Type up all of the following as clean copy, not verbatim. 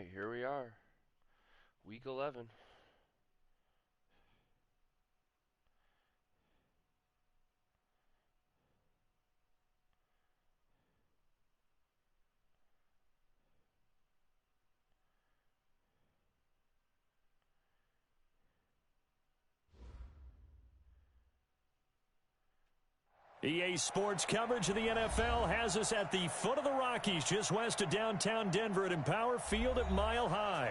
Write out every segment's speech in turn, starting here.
right, here we are. Week 11. EA Sports coverage of the NFL has us at the foot of the Rockies, just west of downtown Denver at Empower Field at Mile High.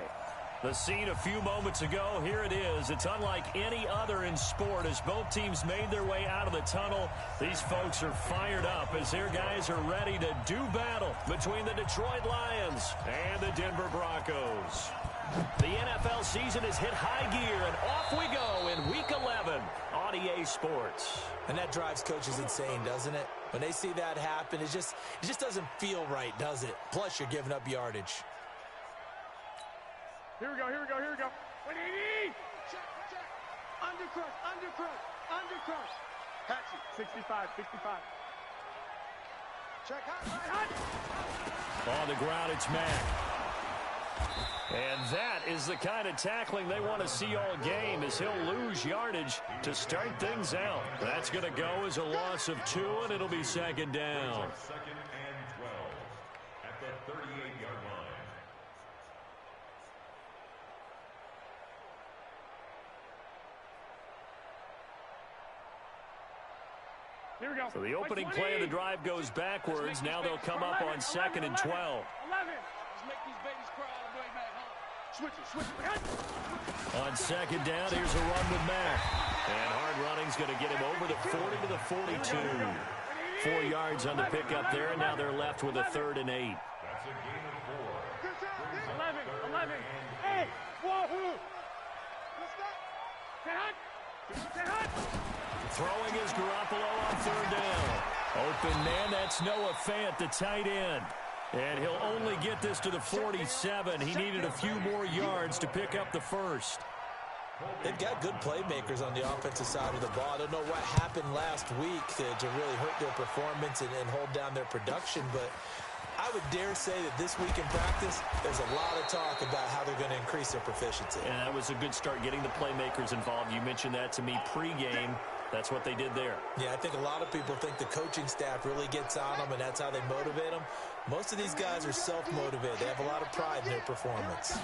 The scene a few moments ago, here it is. It's unlike any other in sport as both teams made their way out of the tunnel. These folks are fired up as their guys are ready to do battle between the Detroit Lions and the Denver Broncos. The NFL season has hit high gear, and off we go in Week 11 on EA Sports. And that drives coaches insane, doesn't it? When they see that happen, it just doesn't feel right, does it? Plus, you're giving up yardage. Here we go. 180! Check. Undercrush. Catch it. 65. Check, hot. On the ground, it's Mack. And that is the kind of tackling they want to see all game as he'll lose yardage to start things out. That's going to go as a loss of 2, and it'll be second down. Second and 12 at the 38-yard line. Here we go. So the opening play of the drive goes backwards. Now they'll come up on second and 12. 11. Just make these babies cry all the way back home. Switch it. On second down, here's a run with Mack. And hard running's going to get him over the 40 to the 42. 4 yards on the pickup there, and now they're left with a 3rd and 8. That's a gain of 4. 11. Hey, wahoo! Stay hot. Throwing is Garoppolo on 3rd down. Open man, that's Noah Fant, the tight end. And he'll only get this to the 47. He needed a few more yards to pick up the first. They've got good playmakers on the offensive side of the ball. I don't know what happened last week to really hurt their performance and hold down their production, but I would dare say that this week in practice, there's a lot of talk about how they're going to increase their proficiency. And that was a good start getting the playmakers involved. You mentioned that to me pregame. That's what they did there. Yeah, I think a lot of people think the coaching staff really gets on them, and that's how they motivate them. Most of these guys are self-motivated. They have a lot of pride in their performance.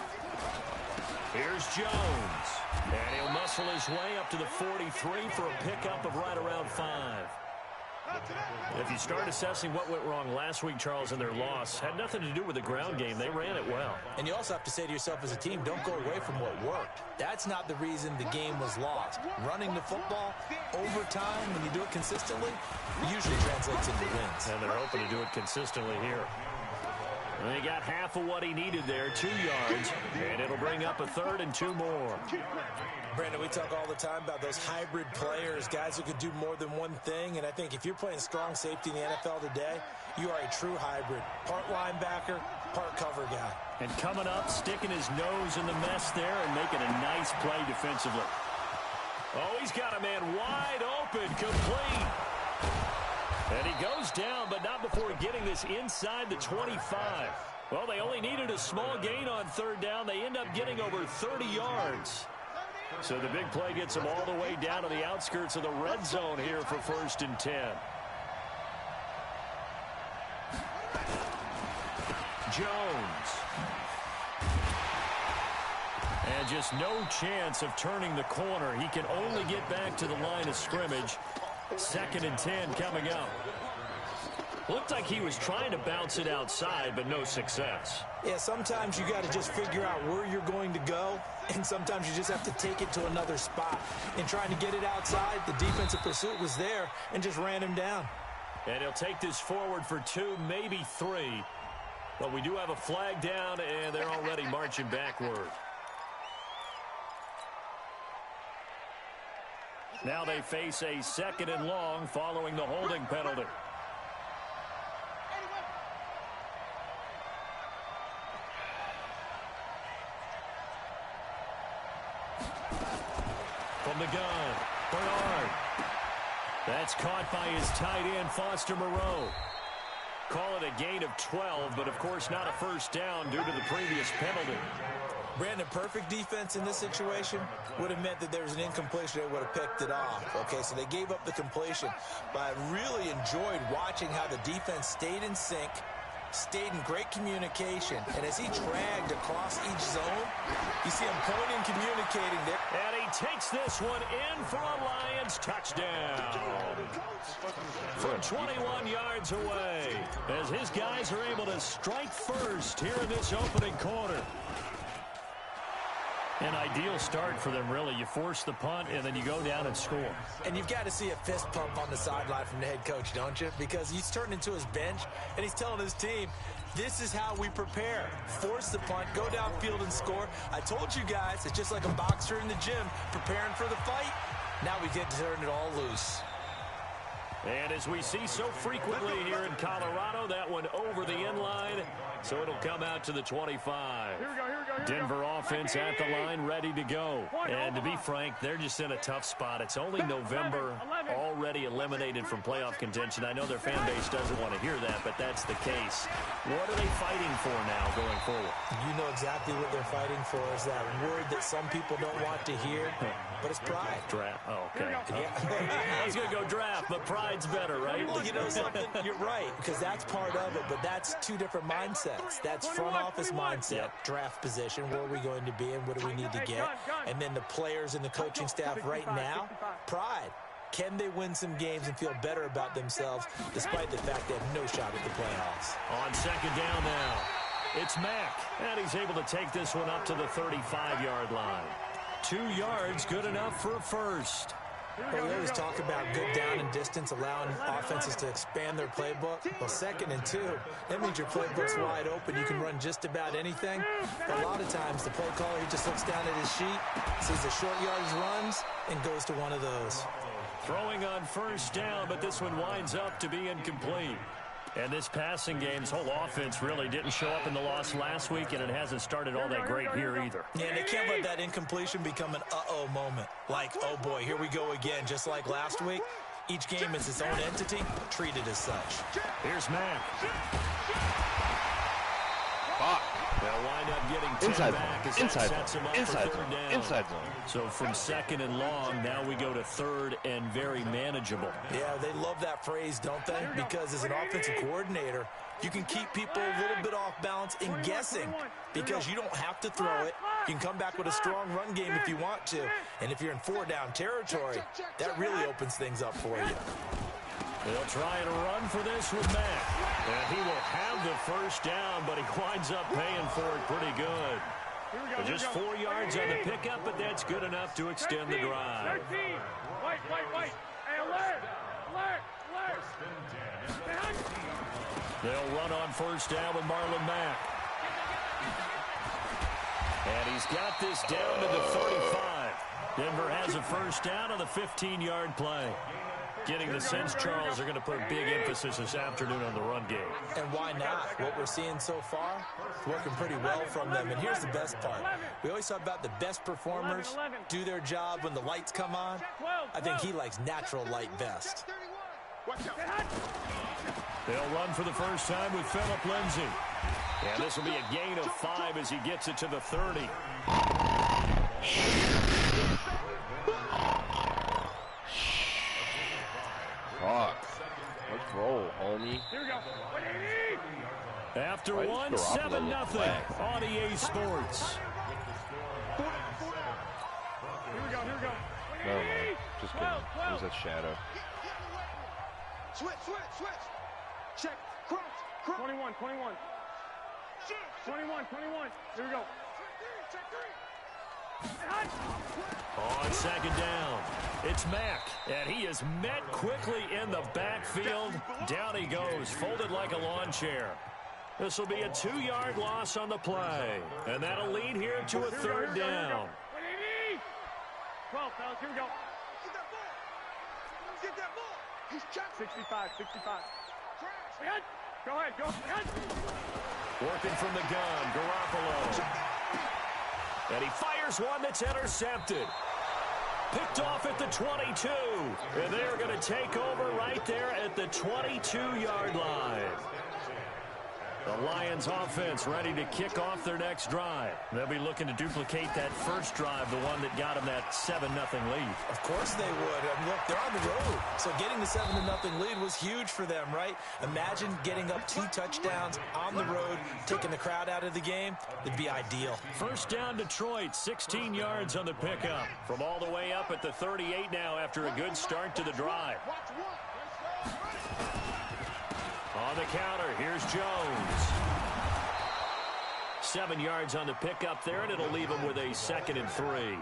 Here's Jones. And he'll muscle his way up to the 43 for a pickup of right around 5. If you start assessing what went wrong last week, Charles, in their loss, had nothing to do with the ground game. They ran it well. And you also have to say to yourself as a team, don't go away from what worked. That's not the reason the game was lost. Running the football over time, when you do it consistently, usually translates into wins. And they're hoping to do it consistently here. And they got half of what he needed there, 2 yards, and it'll bring up a 3rd and 2 more. Brandon, we talk all the time about those hybrid players, guys who could do more than one thing, and I think if you're playing strong safety in the NFL today, you are a true hybrid. Part linebacker, part cover guy. And coming up, sticking his nose in the mess there and making a nice play defensively. Oh, he's got a man wide open, complete. And he goes down, but not before getting this inside the 25. Well, they only needed a small gain on 3rd down. They end up getting over 30 yards. So the big play gets them all the way down to the outskirts of the red zone here for 1st and 10. Jones. And just no chance of turning the corner. He can only get back to the line of scrimmage. 2nd and 10 coming up. Looked like he was trying to bounce it outside, but no success. Yeah, sometimes you got to just figure out where you're going to go, and sometimes you just have to take it to another spot. In trying to get it outside, the defensive pursuit was there and just ran him down. And he'll take this forward for 2, maybe 3. But we do have a flag down, and they're already marching backward. Now they face a 2nd and long following the holding penalty. From the gun, Bernard. That's caught by his tight end, Foster Moreau. Call it a gain of 12, but of course not a first down due to the previous penalty. Brandon, perfect defense in this situation would have meant that there was an incompletion. They would have picked it off. Okay, so they gave up the completion. But I really enjoyed watching how the defense stayed in sync, stayed in great communication. And as he dragged across each zone, you see him pointing, communicating there. And he takes this one in for a Lions touchdown. From 21 yards away, as his guys are able to strike first here in this opening quarter. An ideal start for them, really. You force the punt, and then you go down and score. And you've got to see a fist pump on the sideline from the head coach, don't you? Because he's turned into his bench, and he's telling his team, this is how we prepare. Force the punt, go downfield and score. I told you guys, it's just like a boxer in the gym preparing for the fight. Now we get to turn it all loose. And as we see so frequently here in Colorado, that one over the end line, so it'll come out to the 25. Denver offense at the line, ready to go. And to be frank, they're just in a tough spot. It's only November, already eliminated from playoff contention. I know their fan base doesn't want to hear that, but that's the case. What are they fighting for now going forward? You know exactly what they're fighting for is that word that some people don't want to hear, but it's pride. Draft. Oh, okay. Yeah. I was going to go draft, but pride's better, right? Well, you know something? You're right, because that's part of it, but that's two different mindsets. That's front office mindset, draft position, where are we going to be and what do we need to get? And then the players and the coaching staff right now, pride. Can they win some games and feel better about themselves despite the fact they have no shot at the playoffs? On second down now, it's Mack, and he's able to take this one up to the 35-yard line. 2 yards, good enough for a first. Well, we always talk about good down and distance, allowing offenses to expand their playbook. Well, 2nd and 2, that means your playbook's wide open. You can run just about anything. But a lot of times, the play caller, he just looks down at his sheet, sees the short yardage runs, and goes to one of those. Throwing on first down, but this one winds up to be incomplete. And this passing game's whole offense really didn't show up in the loss last week, and it hasn't started all that great here either. Yeah, and they can't let that incompletion become an uh-oh moment. Like, oh boy, here we go again, just like last week. Each game is its own entity, treated as such. Here's Mack. Fuck. They'll wind up getting 10 back as that sets him up for third down. Inside zone. So from 2nd and long, now we go to 3rd and very manageable. Yeah, they love that phrase, don't they? Because as an offensive coordinator, you can keep people a little bit off balance in guessing because you don't have to throw it. You can come back with a strong run game if you want to. And if you're in 4-down territory, that really opens things up for you. They'll try and run for this with Mack. And he will have the first down, but he winds up paying for it pretty good. Just 4 yards on the pickup, but that's good enough to extend the drive. 13. Wait. Hey, alert. They'll run on first down with Marlon Mack. And he's got this down to the 35. Denver has a first down on the 15-yard play. Getting the sense, Charles, are going to put a big emphasis this afternoon on the run game. And why not? What we're seeing so far, working pretty well from them. And here's the best part. We always talk about the best performers do their job when the lights come on. I think he likes natural light best. They'll run for the first time with Phillip Lindsay. And this will be a gain of 5 as he gets it to the 30. Fuck. Let's roll, homie. Here we go. After Why one, does Garoppolo 7-0 look on EA Sports. Here we go. Never mind. Just kidding. It was that shadow. Switch. Check. Crunch. 21. 21. Here we go. On second down, it's Mack, and he is met quickly in the backfield. Down he goes, folded like a lawn chair. This will be a 2-yard loss on the play, and that'll lead here to a third down. 12, fellas, here we go. Get that ball. He's checked. 65. Go ahead. Working from the gun, Garoppolo. And he fires one that's intercepted. Picked off at the 22. And they're going to take over right there at the 22-yard line. The Lions offense ready to kick off their next drive. They'll be looking to duplicate that first drive, the one that got them that 7-0 lead. Of course they would. I mean, look, they're on the road. So getting the 7-0 lead was huge for them, right? Imagine getting up 2 touchdowns on the road, taking the crowd out of the game. It'd be ideal. First down, Detroit, 16 yards on the pickup. From all the way up at the 38 now after a good start to the drive. On the counter, here's Jones. 7 yards on the pickup there, and it'll leave him with a 2nd and 3.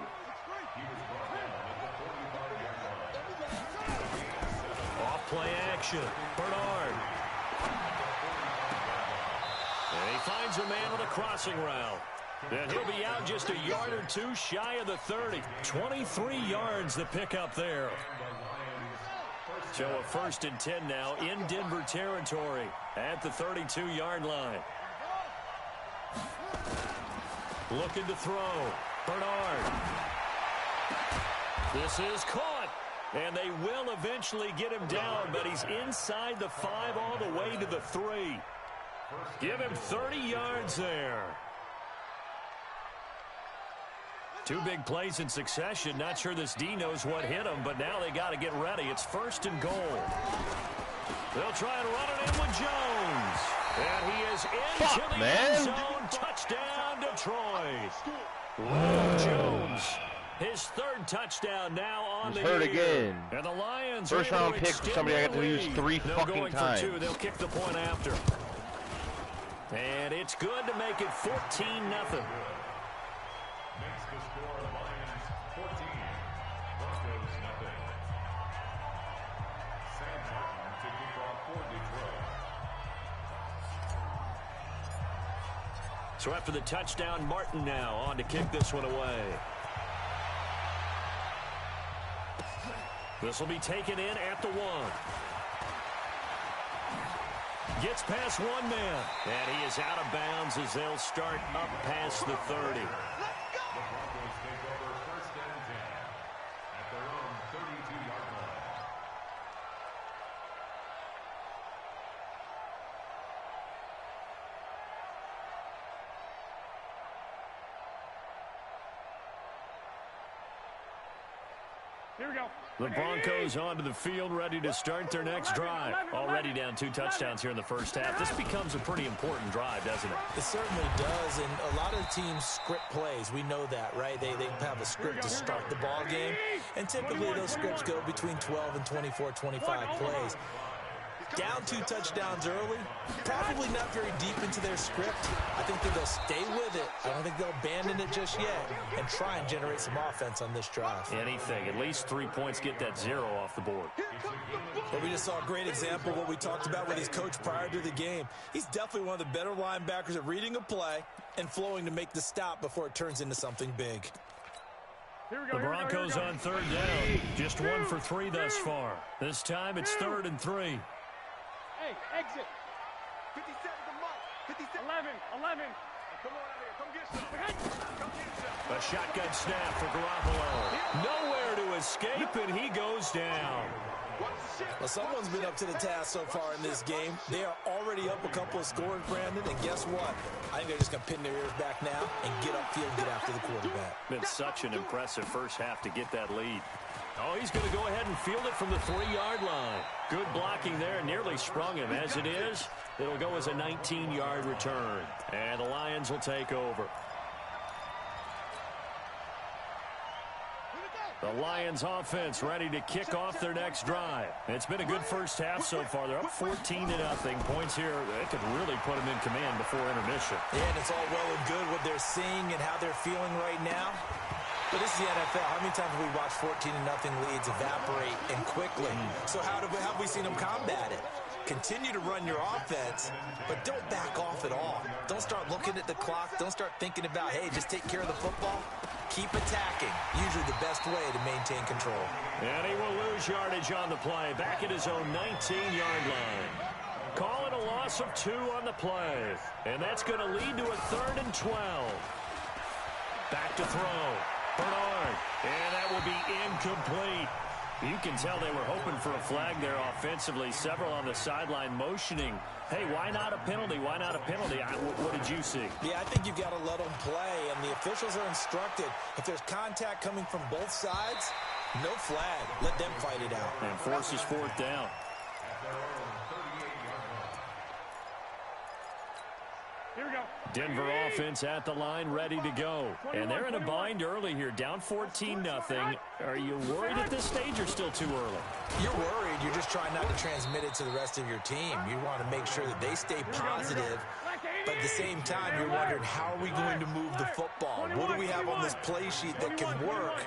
Off play action. Bernard. And he finds a man on a crossing route. And he'll be out just a yard or 2 shy of the 30. 23 yards the pickup there. So a 1st and 10 now in Denver territory at the 32-yard line. Looking to throw. Bernard. This is caught. And they will eventually get him down, but he's inside the 5 all the way to the 3. Give him 30 yards there. 2 big plays in succession. Not sure this D knows what hit him, but now they got to get ready. It's 1st and goal. They'll try and run it in with Jones. And he is into the end zone. Touchdown, Detroit. Will Jones, his 3rd touchdown now on the year. Hurt again. And the Lions first round pick for somebody I got to use 3 fucking times. For 2. They'll kick the point after. And it's good to make it 14-0. Makes the score Lions 14, Broncos nothing. Sam Martin to kick off for Detroit. So after the touchdown, Martin now on to kick this one away. This will be taken in at the 1. Gets past 1 man. And he is out of bounds as they'll start up past the 30. Broncos take over 1st and 10 at their own 32-yard line. Here we go. The Broncos onto the field, ready to start their next drive. Already down 2 touchdowns here in the first half. This becomes a pretty important drive, doesn't it? It certainly does, and a lot of the teams script plays. We know that, right? They have a script to start the ball game, and typically those scripts go between 12 and 24, 25 plays. Down 2 touchdowns early, probably not very deep into their script. I think that they'll stay with it. I don't think they'll abandon it just yet and try and generate some offense on this drive. Anything. At least 3 points, get that 0 off the board. But we just saw a great example of what we talked about with his coach prior to the game. He's definitely one of the better linebackers at reading a play and flowing to make the stop before it turns into something big. The Broncos on 3rd down. Just 1 for 3 thus far. This time it's 3rd and 3. Hey, exit. 50 seconds a month. 57. 11. Come on out here. Come get some. Come get some. A shotgun snap for Garoppolo. Nowhere to escape, and he goes down. Well, someone's been up to the task so far in this game. They are already up a couple of scores, Brandon, and guess what? I think they're just going to pin their ears back now and get upfield and get after the quarterback. Been such an impressive first half to get that lead. Oh, he's going to go ahead and field it from the 3-yard line. Good blocking there, nearly sprung him. As it is, it'll go as a 19-yard return. And the Lions will take over. The Lions offense ready to kick off their next drive. It's been a good first half so far. They're up 14-0. Points here, they could really put them in command before intermission. Yeah, and it's all well and good what they're seeing and how they're feeling right now. But this is the NFL. How many times have we watched 14-0 leads evaporate and quickly? So how have we seen them combat it? Continue to run your offense, but don't back off at all. Don't start looking at the clock. Don't start thinking about, hey, just take care of the football. Keep attacking. Usually the best way to maintain control. And he will lose yardage on the play. Back at his own 19-yard line. Call it a loss of 2 on the play. And that's going to lead to a 3rd and 12. Back to throw. Bernard. And that will be incomplete. You can tell they were hoping for a flag there offensively. Several on the sideline motioning, hey, why not a penalty? Why not a penalty? What did you see? Yeah, I think you've got to let them play, and the officials are instructed. If there's contact coming from both sides, no flag. Let them fight it out. And forces fourth down. Here we go. Denver offense at the line, ready to go. And they're in a bind early here, down 14-0. Are you worried at this stage or still too early? You're worried. You're just trying not to transmit it to the rest of your team. You want to make sure that they stay positive. But at the same time, you're wondering, how are we going to move the football? What do we have on this play sheet that can work?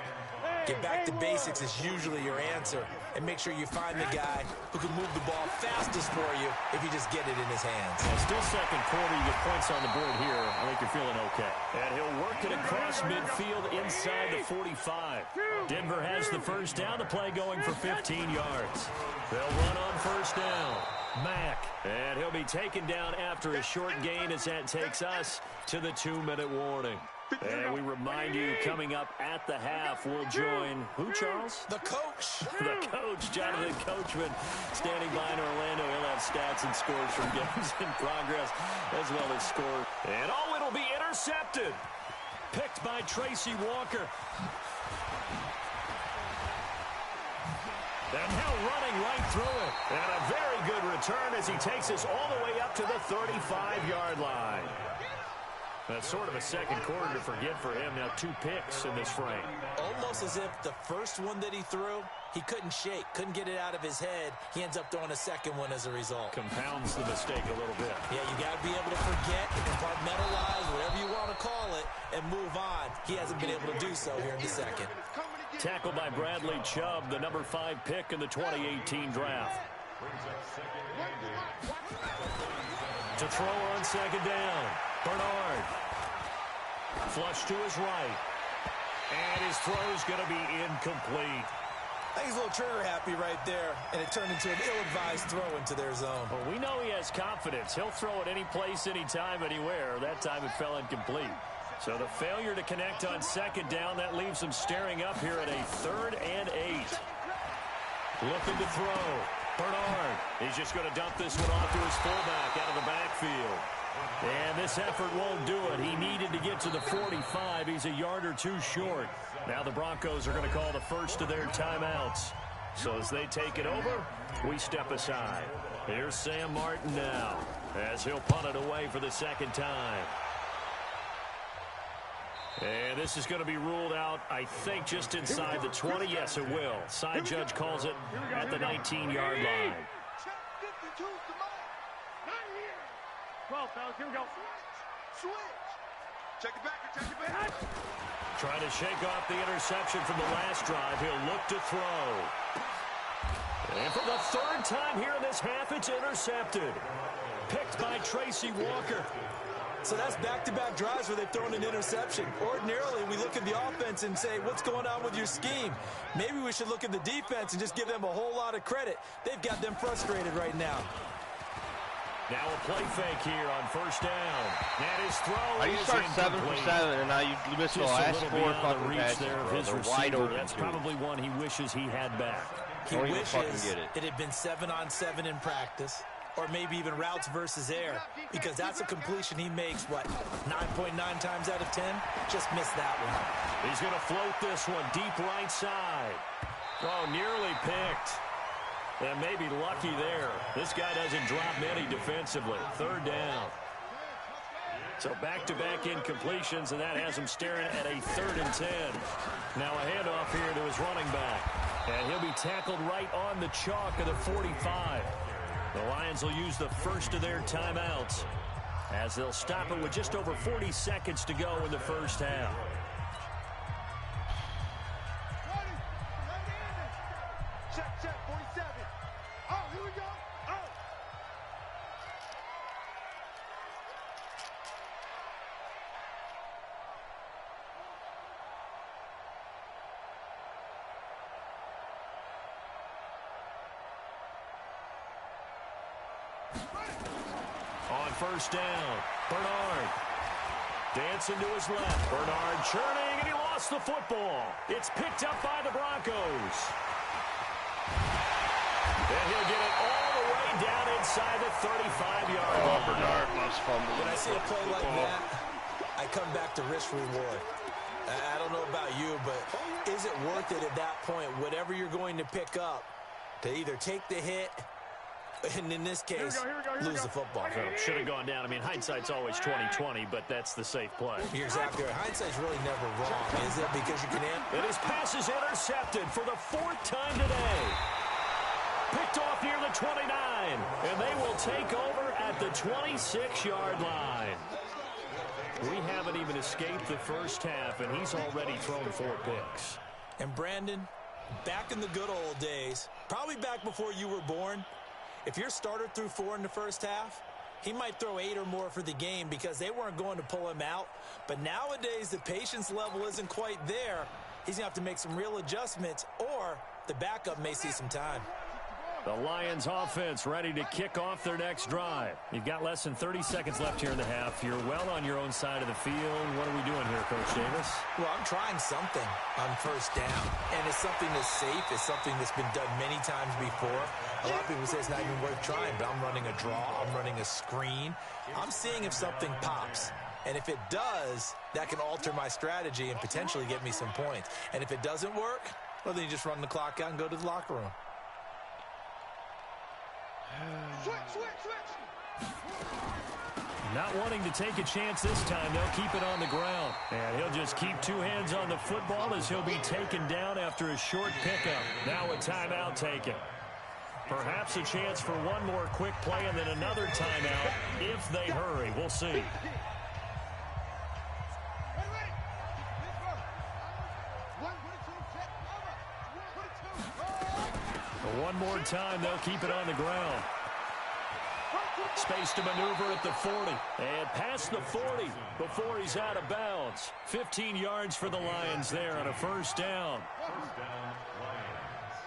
Get back to basics is usually your answer. And make sure you find the guy who can move the ball fastest for you if you just get it in his hands. And still second quarter, you get points on the board here. I think you're feeling okay. And he'll work it across midfield inside the 45. Denver has the first down. The play going for 15 yards. They'll run on first down. Mack. And he'll be taken down after a short gain as that takes us to the 2-minute warning. And we remind you, coming up at the half, we'll join, who, Charles? The coach. The coach, Jonathan Coachman, standing by in Orlando. He'll have stats and scores from games in progress, as well as scores. And, oh, it'll be intercepted. Picked by Tracy Walker. And now running right through it. And a very good return as he takes us all the way up to the 35-yard line. That's sort of a second quarter to forget for him. Now 2 picks in this frame. Almost as if the first one that he threw, he couldn't shake, couldn't get it out of his head. He ends up throwing a second one as a result. Compounds the mistake a little bit. Yeah, you got to be able to forget, compartmentalize, whatever you want to call it, and move on. He hasn't been able to do so here in the second. Tackled by Bradley Chubb, the number 5 pick in the 2018 draft. To throw on second down. Bernard. Flush to his right. And his throw's going to be incomplete. I think he's a little trigger happy right there, and it turned into an ill-advised throw into their zone. Well, we know he has confidence. He'll throw it any place, anytime, anywhere. That time it fell incomplete. So the failure to connect on second down, that leaves him staring up here at a 3rd and 8. Looking to throw. Bernard. He's just going to dump this one off to his fullback out of the backfield. And this effort won't do it. He needed to get to the 45. He's a yard or 2 short. Now the Broncos are going to call the first of their timeouts. So as they take it over, we step aside. Here's Sam Martin now as he'll punt it away for the second time. And this is going to be ruled out, I think, just inside the 20. Yes, it will. Side judge calls it at the 19-yard line. 12, fellas, here we go. Switch. Check it back. Trying to shake off the interception from the last drive. He'll look to throw. And for the 3rd time here in this half, it's intercepted. Picked by Tracy Walker. So that's back-to-back drives where they've thrown an interception. Ordinarily, we look at the offense and say, what's going on with your scheme? Maybe we should look at the defense and just give them a whole lot of credit. They've got them frustrated right now. Now a play fake here on first down. And his throw you start 7 for 7, and now you miss the last 4 fucking passes, bro. They're wide open. That's probably one he wishes he had back. He wishes it had been 7-on-7 in practice, or maybe even routes versus air, because that's a completion he makes, what, 9.9 times out of 10? Just missed that one. He's going to float this one deep right side. Oh, nearly picked. And maybe lucky there. This guy doesn't drop many defensively. 3rd down. So back-to-back incompletions, and that has him staring at a 3rd and 10. Now a handoff here to his running back. And he'll be tackled right on the chalk of the 45. The Lions will use the first of their timeouts as they'll stop it with just over 40 seconds to go in the first half. Check, 47. Oh, here we go. Oh. On first down, Bernard dancing to his left. Bernard churning, and he lost the football. It's picked up by the Broncos. And he'll get it all the way down inside the 35-yard line. Bernard must fumble. When I see a play like that, I come back to risk reward. I don't know about you, but is it worth it at that point, whatever you're going to pick up, to either take the hit, and in this case, lose the football? So should have gone down. I mean, hindsight's always 20/20, but that's the safe play. You're exactly right. Hindsight's really never wrong, is it? Because you can And his pass is intercepted for the 4th time today. Picked off near the 29, and they will take over at the 26-yard line. We haven't even escaped the first half, and he's already thrown 4 picks. And Brandon, back in the good old days, probably back before you were born, if your starter threw 4 in the first half, he might throw 8 or more for the game because they weren't going to pull him out. But nowadays, the patience level isn't quite there. He's going to have to make some real adjustments, or the backup may see some time. The Lions offense ready to kick off their next drive. You've got less than 30 seconds left here in the half. You're well on your own side of the field. What are we doing here, Coach Davis? Well, I'm trying something on first down, and it's something that's safe. It's something that's been done many times before. A lot of people say it's not even worth trying, but I'm running a draw. I'm running a screen. I'm seeing if something pops. And if it does, that can alter my strategy and potentially get me some points. And if it doesn't work, well, then you just run the clock out and go to the locker room. Not wanting to take a chance this time, they'll keep it on the ground. And he'll just keep 2 hands on the football as he'll be taken down after a short pickup. Now a timeout taken. Perhaps a chance for one more quick play and then another timeout if they hurry. We'll see. One more time, they'll keep it on the ground. Space to maneuver at the 40. And past the 40 before he's out of bounds. 15 yards for the Lions there on a first down. First down, Lions.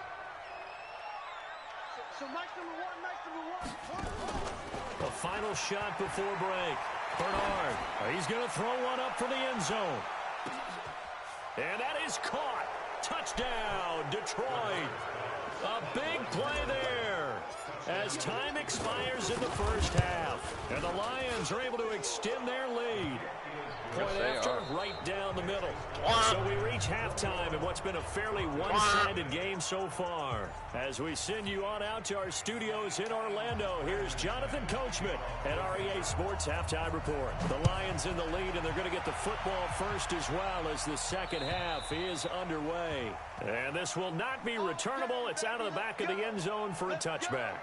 So nice number one. The final shot before break. Bernard, he's going to throw one up for the end zone. And that is caught. Touchdown, Detroit. A big play there as time expires in the first half. And the Lions are able to extend their lead. Point after, right down the middle. So we reach halftime in what's been a fairly one-sided game so far. As we send you on out to our studios in Orlando, here's Jonathan Coachman at REA Sports Halftime Report. The Lions in the lead, and they're going to get the football first as well as the second half is underway. And this will not be returnable. It's out of the back of the end zone for a touchback.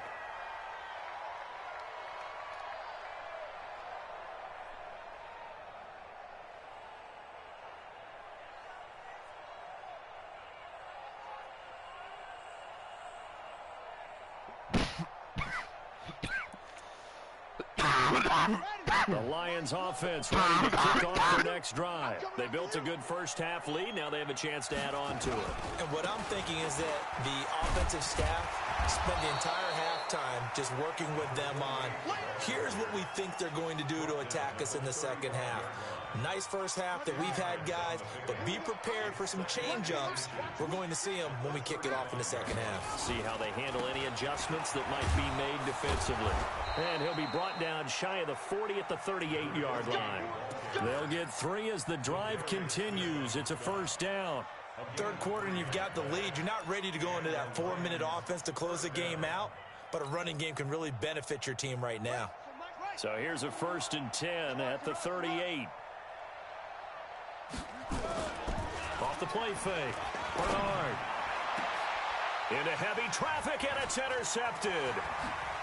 The Lions offense ready to kick off their next drive. They built a good first half lead. Now they have a chance to add on to it. And what I'm thinking is that the offensive staff spent the entire halftime just working with them on, here's what we think they're going to do to attack us in the second half. Nice first half that we've had, guys, but be prepared for some change-ups. We're going to see them when we kick it off in the second half. See how they handle any adjustments that might be made defensively. And he'll be brought down shy of the 40 at the 38-yard line. They'll get 3 as the drive continues. It's a first down. Third quarter and you've got the lead. You're not ready to go into that 4-minute offense to close the game out, but a running game can really benefit your team right now. So here's a 1st and 10 at the 38. Off the play fake. Bernard. Into heavy traffic, and it's intercepted.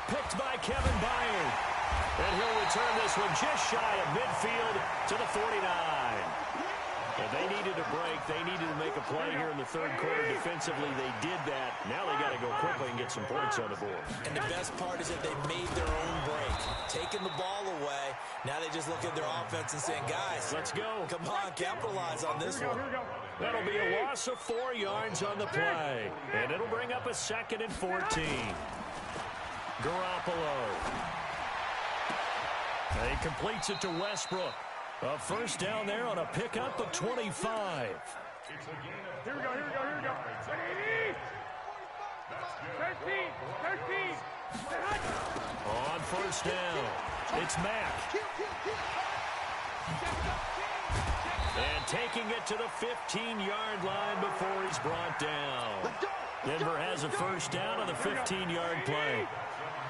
Picked by Kevin Byard. And he'll return this one just shy of midfield to the 49. And they needed a break. They needed to make a play here in the third quarter defensively. They did that. Now they got to go quickly and get some points on the board. And the best part is that they made their own break. Taking the ball away. Now they just look at their offense and saying, guys, let's go. Come on, capitalize on this one. That'll be a loss of 4 yards on the play. And it'll bring up a 2nd and 14. Garoppolo. And he completes it to Westbrook. A first down there on a pickup of 25. Here we go. 13. On first down, it's Mack. And taking it to the 15-yard line before he's brought down. Denver has a first down on the 15-yard play.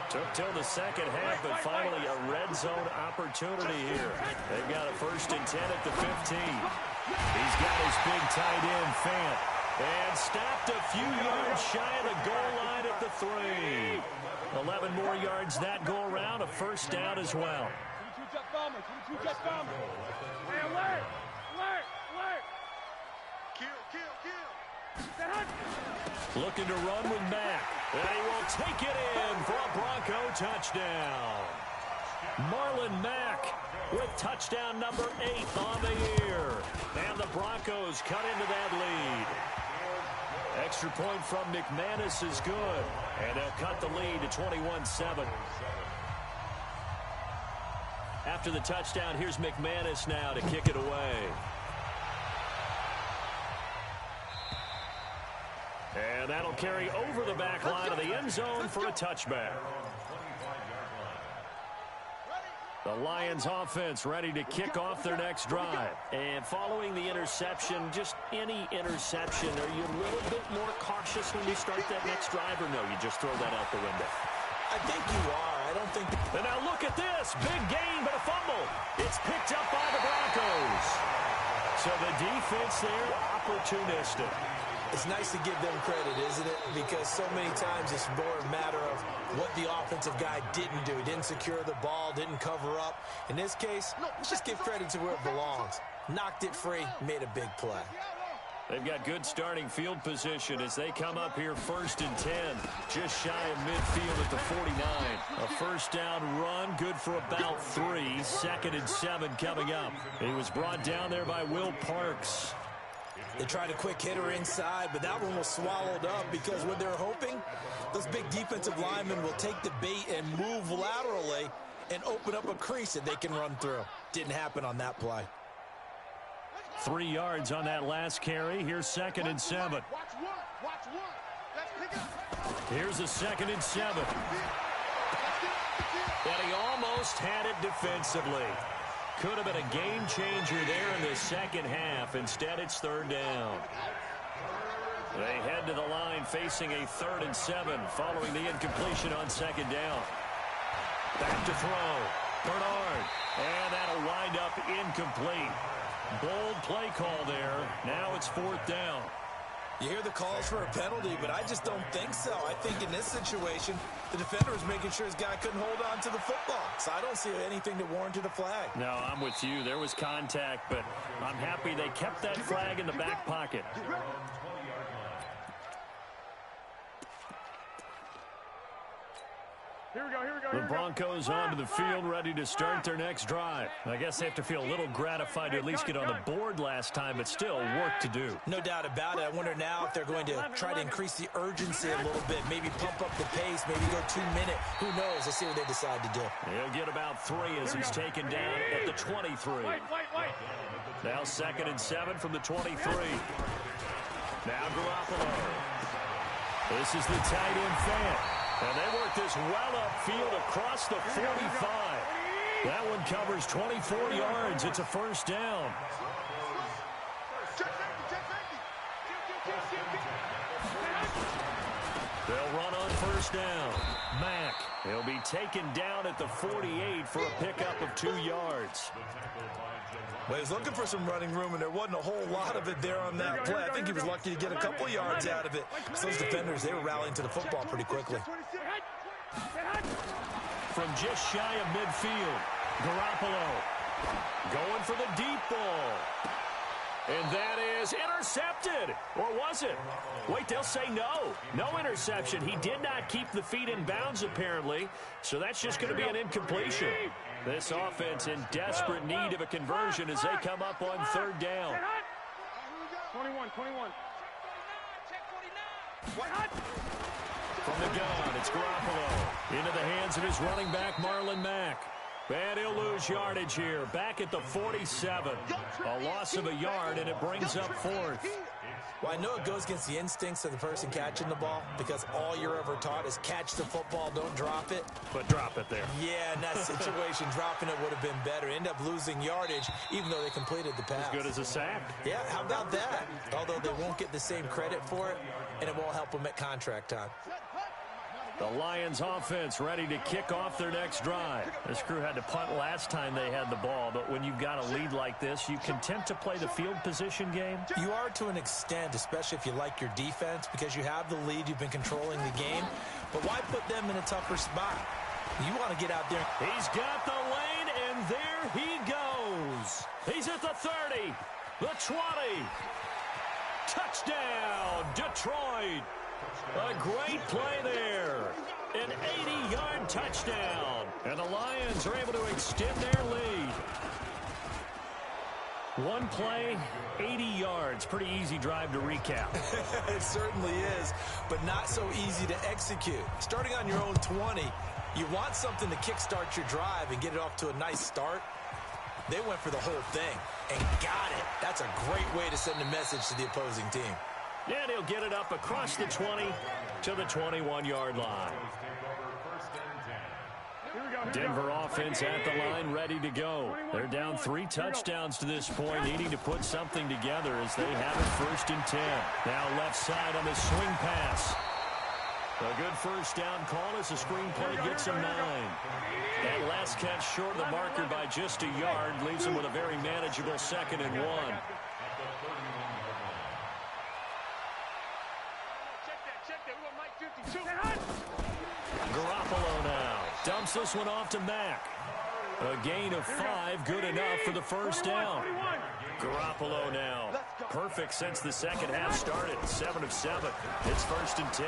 Took till the second half, but finally a red zone opportunity here. They've got a 1st and 10 at the 15. He's got his big tight end, Fant. And stopped a few yards shy of the goal line at the 3. 11 more yards that go around, a first down as well. 22 jet bomber. Hey, alert. Looking to run with Mack. And he will take it in for a Bronco touchdown. Marlon Mack with touchdown number 8 on the year. And the Broncos cut into that lead. Extra point from McManus is good. And they'll cut the lead to 21-7. After the touchdown, here's McManus now to kick it away. And that'll carry over the back line of the end zone for a touchback. The Lions offense ready to kick off their next drive. And following the interception, just any interception, are you a little bit more cautious when you start that next drive, or no, you just throw that out the window? I think you are. I don't think... And now look at this. Big gain, but a fumble. It's picked up by the Broncos. So the defense there, opportunistic. It's nice to give them credit, isn't it? Because so many times it's more a matter of what the offensive guy didn't do. He didn't secure the ball, didn't cover up. In this case, let's just give credit to where it belongs. Knocked it free, made a big play. They've got good starting field position as they come up here 1st and 10. Just shy of midfield at the 49. A first down run, good for about 3. 2nd and 7 coming up. He was brought down there by Will Parks. They tried a quick hitter inside, but that one was swallowed up because what they're hoping, those big defensive linemen will take the bait and move laterally and open up a crease that they can run through. Didn't happen on that play. 3 yards on that last carry. Here's 2nd and 7. Here's a 2nd and 7. And he almost had it defensively. Could have been a game changer there in the second half. Instead, it's 3rd down. They head to the line facing a 3rd and 7 following the incompletion on 2nd down. Back to throw. Bernard. And that'll wind up incomplete. Bold play call there. Now it's 4th down. You hear the calls for a penalty, but I just don't think so. I think in this situation, the defender was making sure his guy couldn't hold on to the football. So I don't see anything that warranted a flag. No, I'm with you. There was contact, but I'm happy they kept that flag in the back pocket. Here we go. The Broncos onto the field, ready to start their next drive. I guess they have to feel a little gratified to at least get on the board last time, but still work to do. No doubt about it. I wonder now if they're going to try to increase the urgency a little bit, maybe pump up the pace, maybe go 2-minute. Who knows? Let's see what they decide to do. He'll get about 3 as he's taken down at the 23. Now 2nd and 7 from the 23. Now Garoppolo. This is the tight end Fant. And they work this well upfield across the 45. That one covers 24 yards. It's a 1st down. They'll run on 1st down. Mack. He'll be taken down at the 48 for a pickup of 2 yards. Well, he was looking for some running room, and there wasn't a whole lot of it there on that play. I think he was lucky to get a couple yards out of it. So those defenders, they were rallying to the football pretty quickly. From just shy of midfield, Garoppolo going for the deep ball. And that is intercepted. Or was it? Wait, they'll say no. No interception. He did not keep the feet in bounds, apparently. So that's just going to be an incompletion. This offense in desperate need of a conversion as they come up on 3rd down. 21. From the gun, it's Garoppolo. Into the hands of his running back, Marlon Mack. And he'll lose yardage here. Back at the 47. A loss of a yard, and it brings up 4th. Well, I know it goes against the instincts of the person catching the ball because all you're ever taught is catch the football, don't drop it. But drop it there. Yeah, in that situation, dropping it would have been better. End up losing yardage, even though they completed the pass. As good as a sack. Yeah, how about that? Although they won't get the same credit for it, and it won't help them at contract time. The Lions offense ready to kick off their next drive. This crew had to punt last time they had the ball, but when you've got a lead like this, you content to play the field position game? You are to an extent, especially if you like your defense, because you have the lead, you've been controlling the game. But why put them in a tougher spot? You want to get out there. He's got the lane, and there he goes. He's at the 30, the 20. Touchdown, Detroit. A great play there. An 80-yard touchdown. And the Lions are able to extend their lead. One play, 80 yards. Pretty easy drive to recap. It certainly is, but not so easy to execute. Starting on your own 20, you want something to kickstart your drive and get it off to a nice start. They went for the whole thing and got it. That's a great way to send a message to the opposing team. And he'll get it up across the 20 to the 21-yard line. Denver offense at the line, ready to go. They're down 3 touchdowns to this point, needing to put something together as they have it 1st and 10. Now left side on the swing pass. A good first down call as the screenplay gets him 9. That last catch short of the marker by just a yard leaves him with a very manageable 2nd and 1. Garoppolo now dumps this one off to Mack. A gain of 5, good enough for the first down. Garoppolo now. Perfect since the second half started. 7 of 7. It's 1st and 10.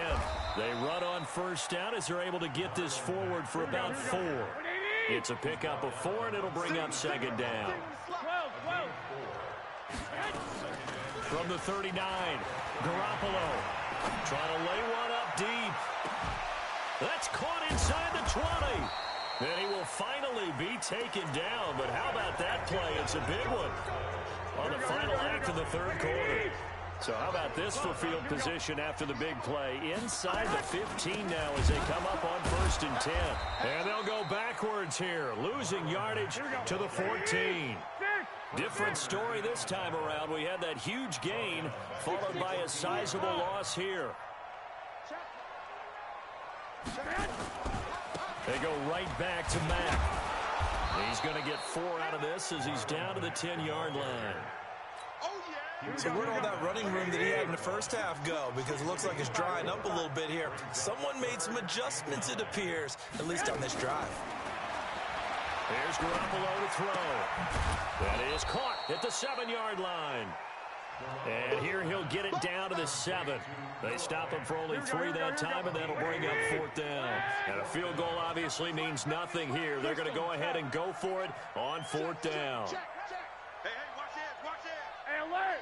They run on first down as they're able to get this forward for about 4. It's a pickup of 4, and it'll bring up 2nd down. From the 39, Garoppolo trying to lay one up deep. That's caught inside the 20. And he will finally be taken down. But how about that play? It's a big one on the final act of the 3rd quarter. So how about this for field position after the big play? Inside the 15 now as they come up on 1st and 10. And they'll go backwards here, losing yardage to the 14. Different story this time around. We had that huge gain followed by a sizable loss here. They go right back to Mack. He's going to get 4 out of this as he's down to the 10-yard line. So where'd all that running room that he had in the first half go? Because it looks like it's drying up a little bit here. Someone made some adjustments, it appears, at least on this drive. Here's Garoppolo to throw. That is caught at the 7-yard line. And here he'll get it down to the 7. They stop him for only 3 that time, and that'll bring up 4th down. And a field goal obviously means nothing here. They're going to go ahead and go for it on 4th down. Hey, watch this. Hey, alert.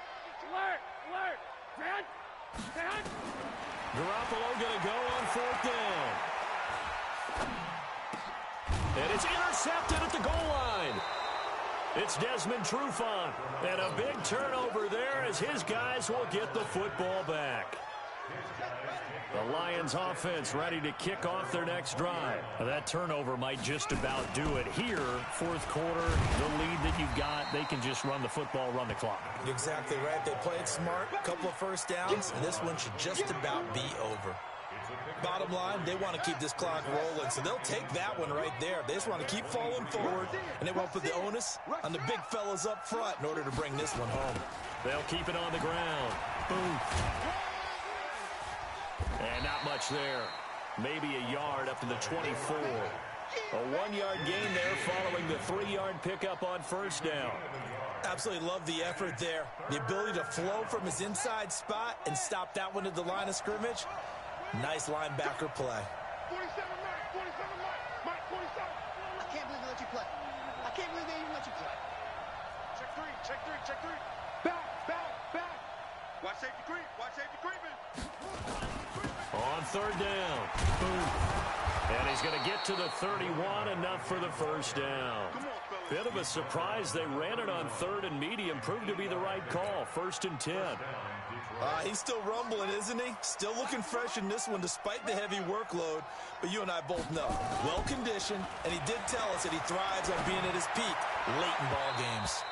Man. Garoppolo going to go on 4th down. And it's intercepted at the goal line. It's Desmond Trufant, and a big turnover there as his guys will get the football back. The Lions offense ready to kick off their next drive. Now, that turnover might just about do it here. 4th quarter, the lead that you've got, they can just run the football, run the clock. Exactly right. They played smart, a couple of first downs, and this one should just about be over. Bottom line, they want to keep this clock rolling, so they'll take that one right there. They just want to keep falling forward, and they won't put the onus on the big fellas up front in order to bring this one home. They'll keep it on the ground. Boom. And not much there. Maybe a yard up to the 24. A 1-yard gain there following the 3-yard pickup on 1st down. Absolutely love the effort there. The ability to flow from his inside spot and stop that one at the line of scrimmage. Nice linebacker play. 47 Mike, 47. I can't believe they let you play. I can't believe they even let you play. Check three. Back. Watch safety creeping. On 3rd down. Boom. And he's going to get to the 31, enough for the 1st down. Come on, fellas. Bit of a surprise. They ran it on 3rd and medium. Proved to be the right call. 1st and 10. He's still rumbling, isn't he? Still looking fresh in this one despite the heavy workload. But you and I both know, well-conditioned, and he did tell us that he thrives on being at his peak late in ball games.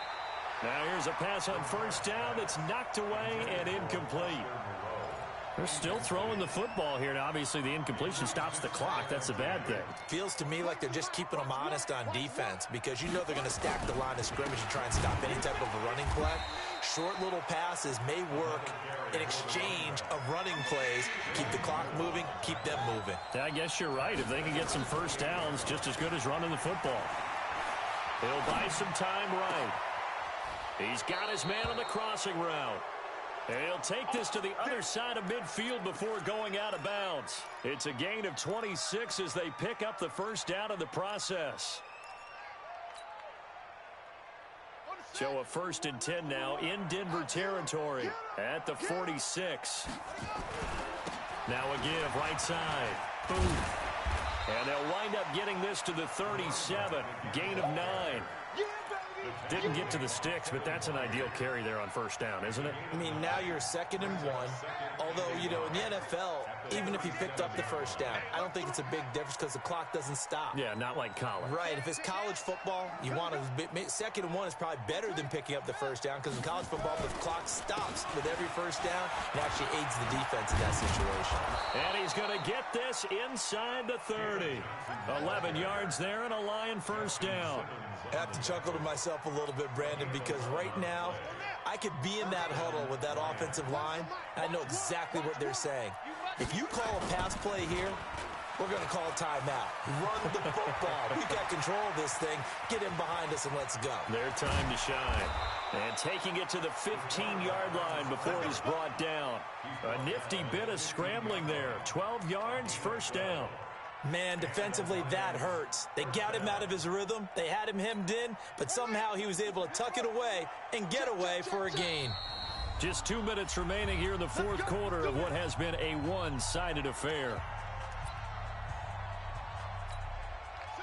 Now here's a pass on 1st down that's knocked away and incomplete. They're still throwing the football here. Now, obviously, the incompletion stops the clock. That's a bad thing. Feels to me like they're just keeping them honest on defense because you know they're going to stack the line of scrimmage and try and stop any type of a running play. Short little passes may work in exchange of running plays. Keep the clock moving, keep them moving. Yeah, I guess you're right. If they can get some 1st downs, just as good as running the football. He'll buy some time right. He's got his man on the crossing route. He'll take this to the other side of midfield before going out of bounds. It's a gain of 26 as they pick up the 1st down in the process. So a 1st and 10 now in Denver territory at the 46. Now a give right side. Boom. And they'll wind up getting this to the 37. Gain of 9. Didn't get to the sticks, but that's an ideal carry there on 1st down, isn't it? I mean, now you're 2nd and 1. Although, you know, in the NFL, even if he picked up the 1st down, I don't think it's a big difference because the clock doesn't stop. Yeah, not like college. Right. If it's college football, you want to 2nd and 1 is probably better than picking up the 1st down because in college football, the clock stops with every 1st down and actually aids the defense in that situation. And he's going to get this inside the 30. 11 yards there and a Lion 1st down. I have to chuckle to myself a little bit, Brandon, because right now I could be in that huddle with that offensive line. I know exactly what they're saying. If you call a pass play here, we're going to call a timeout. Run the football. We got control of this thing. Get him behind us and let's go. Their time to shine. And taking it to the 15-yard line before he's brought down. A nifty bit of scrambling there. 12 yards, 1st down. Man, defensively, that hurts. They got him out of his rhythm. They had him hemmed in, but somehow he was able to tuck it away and get away for a gain. Just 2 minutes remaining here in the 4th quarter of what has been a one-sided affair.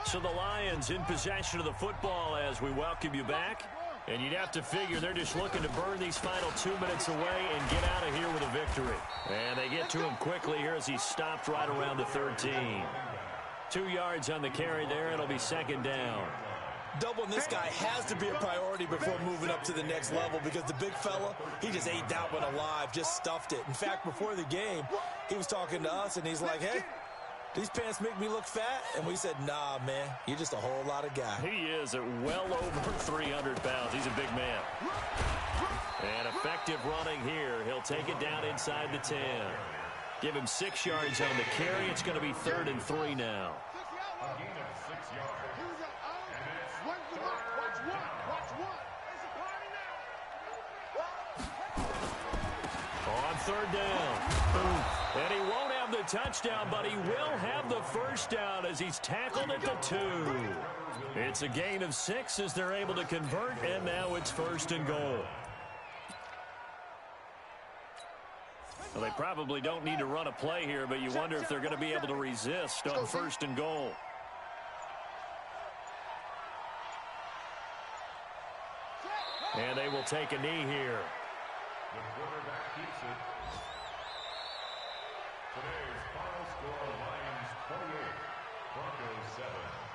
So the Lions in possession of the football as we welcome you back. And you'd have to figure they're just looking to burn these final 2 minutes away and get out of here with a victory. And they get to him quickly here as he's stopped right around the 13. 2 yards on the carry there. It'll be 2nd down. Doubling this guy has to be a priority before moving up to the next level because the big fella, he just ate that one alive, just stuffed it. In fact, before the game, he was talking to us, and he's like, hey, these pants make me look fat? And we said, nah, man, you're just a whole lot of guy. He is at well over 300 pounds. He's a big man. And effective running here. He'll take it down inside the 10. Give him 6 yards on the carry. It's going to be 3rd and 3 now. A gain of 6 yards. On 3rd down. Boom. And he won't have the touchdown, but he will have the 1st down as he's tackled at the 2. It's a gain of 6 as they're able to convert, and now it's 1st and goal. Well, they probably don't need to run a play here, but you wonder if they're going to be able to resist on 1st and goal. And they will take a knee here. The quarterback keeps it. Today's final score, Lions 28, Broncos 7.